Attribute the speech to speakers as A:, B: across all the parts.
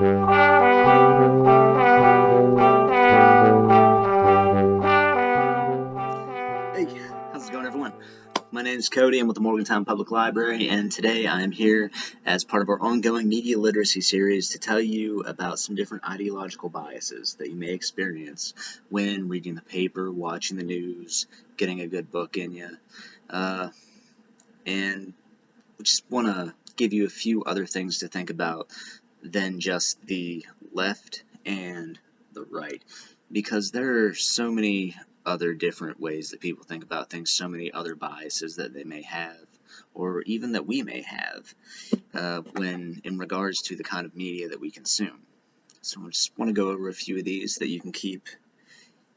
A: Hey, how's it going, everyone? My name is Cody. I'm with the Morgantown Public Library, and today I am here as part of our ongoing media literacy series to tell you about some different ideological biases that you may experience when reading the paper, watching the news, getting a good book in you. And we just want to give you a few other things to think about than just the left and the right, because there are so many other different ways that people think about things, so many other biases that they may have, or even that we may have, when in regards to the kind of media that we consume. So I just want to go over a few of these that you can keep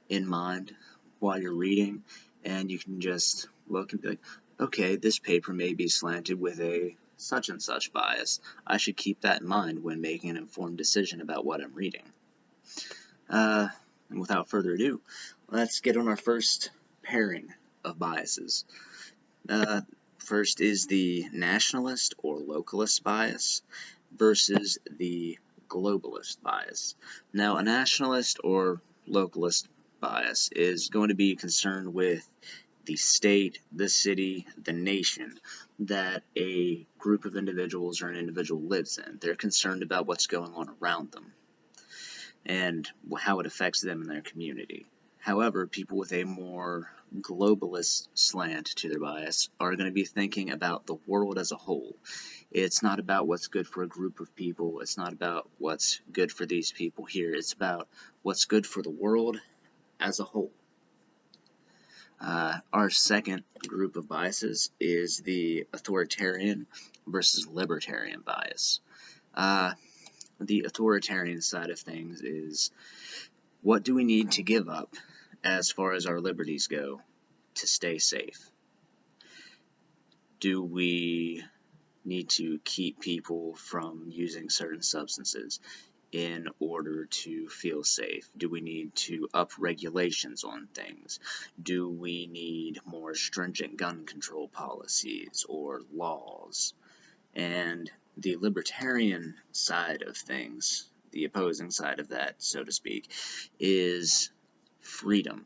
A: in mind while you're reading, and you can just look and be like, okay, this paper may be slanted with a such and such bias. I should keep that in mind when making an informed decision about what I'm reading. And without further ado, let's get on our first pairing of biases. First is the nationalist or localist bias versus the globalist bias. Now, a nationalist or localist bias is going to be concerned with the state, the city, the nation that a group of individuals or an individual lives in. They're concerned about what's going on around them and how it affects them in their community. However, people with a more globalist slant to their bias are going to be thinking about the world as a whole. It's not about what's good for a group of people. It's not about what's good for these people here. It's about what's good for the world as a whole. Our second group of biases is the authoritarian versus libertarian bias. The authoritarian side of things is, what do we need to give up as far as our liberties go to stay safe? Do we need to keep people from using certain substances in order to feel safe? Do we need to up regulations on things? Do we need more stringent gun control policies or laws? And the libertarian side of things, the opposing side of that, so to speak, is freedom.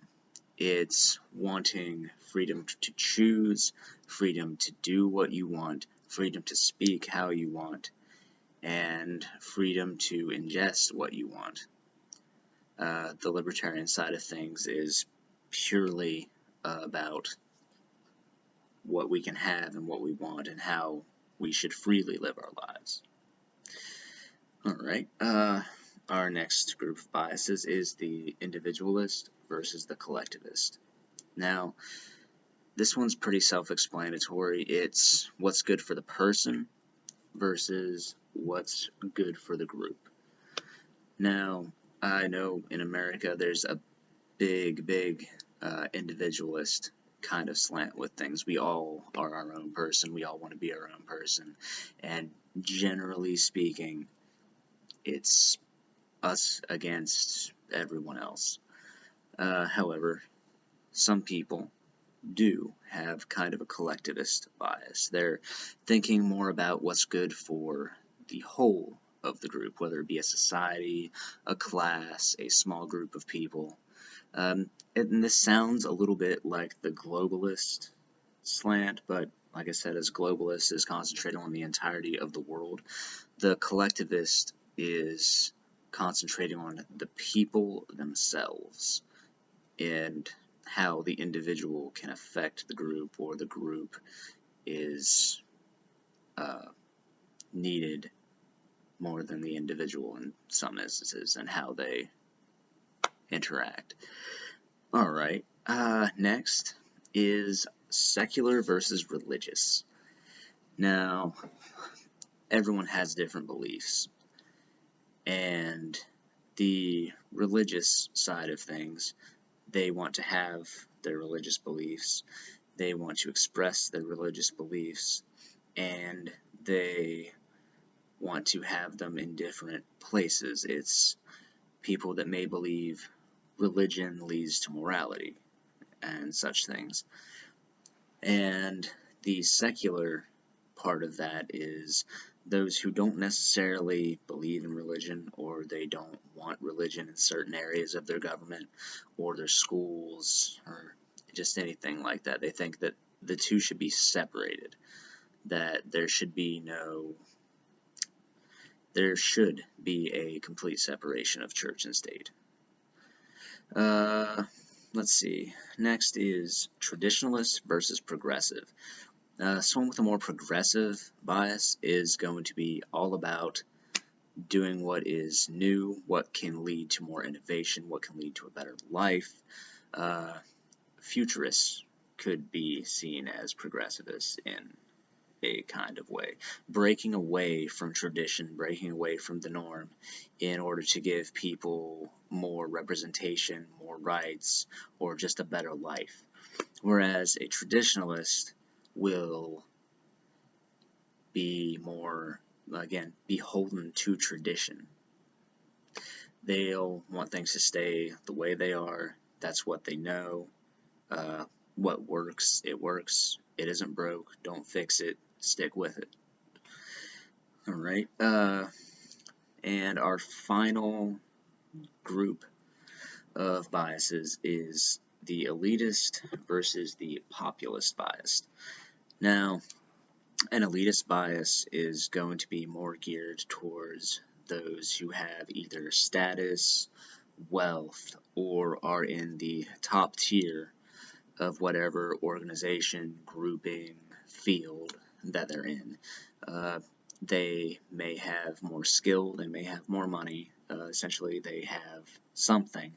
A: It's wanting freedom to choose, freedom to do what you want, freedom to speak how you want, and freedom to ingest what you want. The libertarian side of things is purely about what we can have and what we want and how we should freely live our lives. Alright, our next group of biases is the individualist versus the collectivist. Now, this one's pretty self-explanatory. It's what's good for the person versus what's good for the group. Now, I know in America there's a big individualist kind of slant with things. We all are our own person. We all want to be our own person. And generally speaking, it's us against everyone else. However, some people do have kind of a collectivist bias. They're thinking more about what's good for the whole of the group, whether it be a society, a class, a small group of people. And this sounds a little bit like the globalist slant, but like I said, as globalist is concentrated on the entirety of the world, the collectivist is concentrating on the people themselves and how the individual can affect the group, or the group is needed more than the individual in some instances, and how they interact. Alright, next is secular versus religious. Now, everyone has different beliefs, and the religious side of things, they want to have their religious beliefs, they want to express their religious beliefs, and they want to have them in different places. It's people that may believe religion leads to morality and such things. And the secular part of that is those who don't necessarily believe in religion, or they don't want religion in certain areas of their government or their schools or just anything like that. They think that the two should be separated, that there should be a complete separation of church and state. Let's see. Next is traditionalist versus progressive. Someone with a more progressive bias is going to be all about doing what is new, what can lead to more innovation, what can lead to a better life. Futurists could be seen as progressivists in a kind of way, breaking away from tradition, breaking away from the norm in order to give people more representation, more rights, or just a better life. Whereas a traditionalist will be more, again, beholden to tradition. They'll want things to stay the way they are. That's what they know. What works, it works. It isn't broke. Don't fix it. Stick with it. Alright. And our final group of biases is the elitist versus the populist bias. Now, an elitist bias is going to be more geared towards those who have either status, wealth, or are in the top tier of whatever organization, grouping, field that they're in. They may have more skill, they may have more money, essentially they have something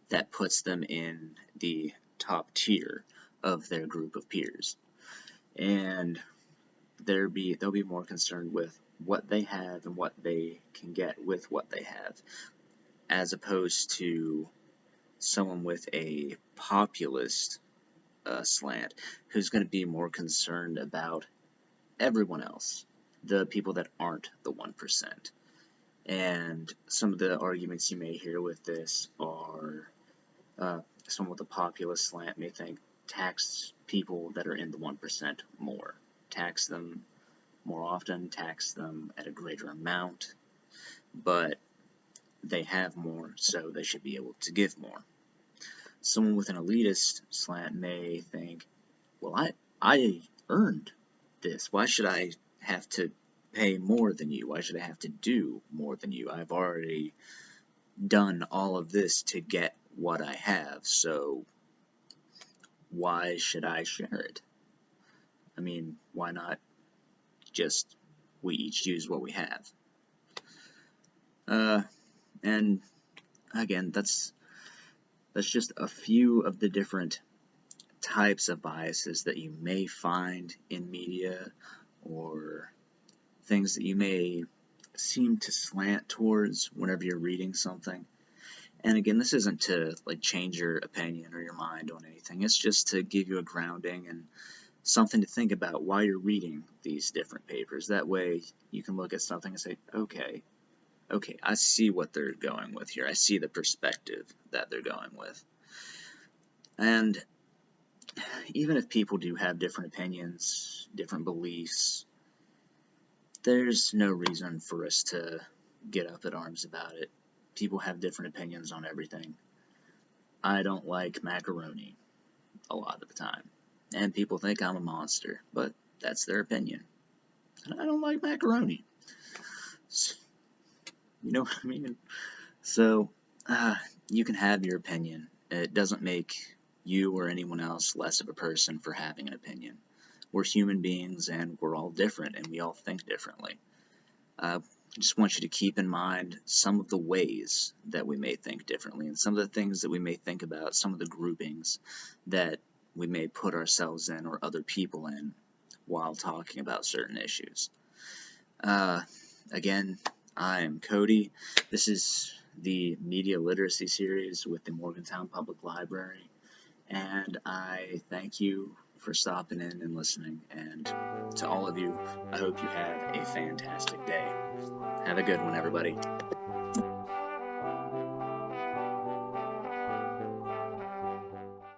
A: that puts them in the top tier of their group of peers. And they'll be more concerned with what they have and what they can get with what they have, as opposed to someone with a populist slant who's going to be more concerned about everyone else, the people that aren't the 1%. And some of the arguments you may hear with this are someone with a populist slant may think tax people that are in the 1% more. Tax them more often, tax them at a greater amount, but they have more, so they should be able to give more. Someone with an elitist slant may think, well, I earned this. Why should I have to pay more than you? Why should I have to do more than you? I've already done all of this to get what I have, so why should I share it? I mean, why not just we each use what we have? And again, that's just a few of the different types of biases that you may find in media, or things that you may seem to slant towards whenever you're reading something. And again, this isn't to change your opinion or your mind on anything. It's just to give you a grounding and something to think about while you're reading these different papers. That way you can look at something and say, okay, I see what they're going with here. I see the perspective that they're going with. And even if people do have different opinions, different beliefs, there's no reason for us to get up at arms about it. People have different opinions on everything. I don't like macaroni a lot of the time, and people think I'm a monster, but that's their opinion. And I don't like macaroni. You know what I mean? So, you can have your opinion. It doesn't make you or anyone else less of a person for having an opinion. We're human beings, and we're all different, and we all think differently. I just want you to keep in mind some of the ways that we may think differently, and some of the things that we may think about, some of the groupings that we may put ourselves in or other people in while talking about certain issues. Again, I am Cody. This is the Media Literacy Series with the Morgantown Public Library, and I thank you for stopping in and listening, and to all of you, I hope you have a fantastic day. Have a good one, everybody.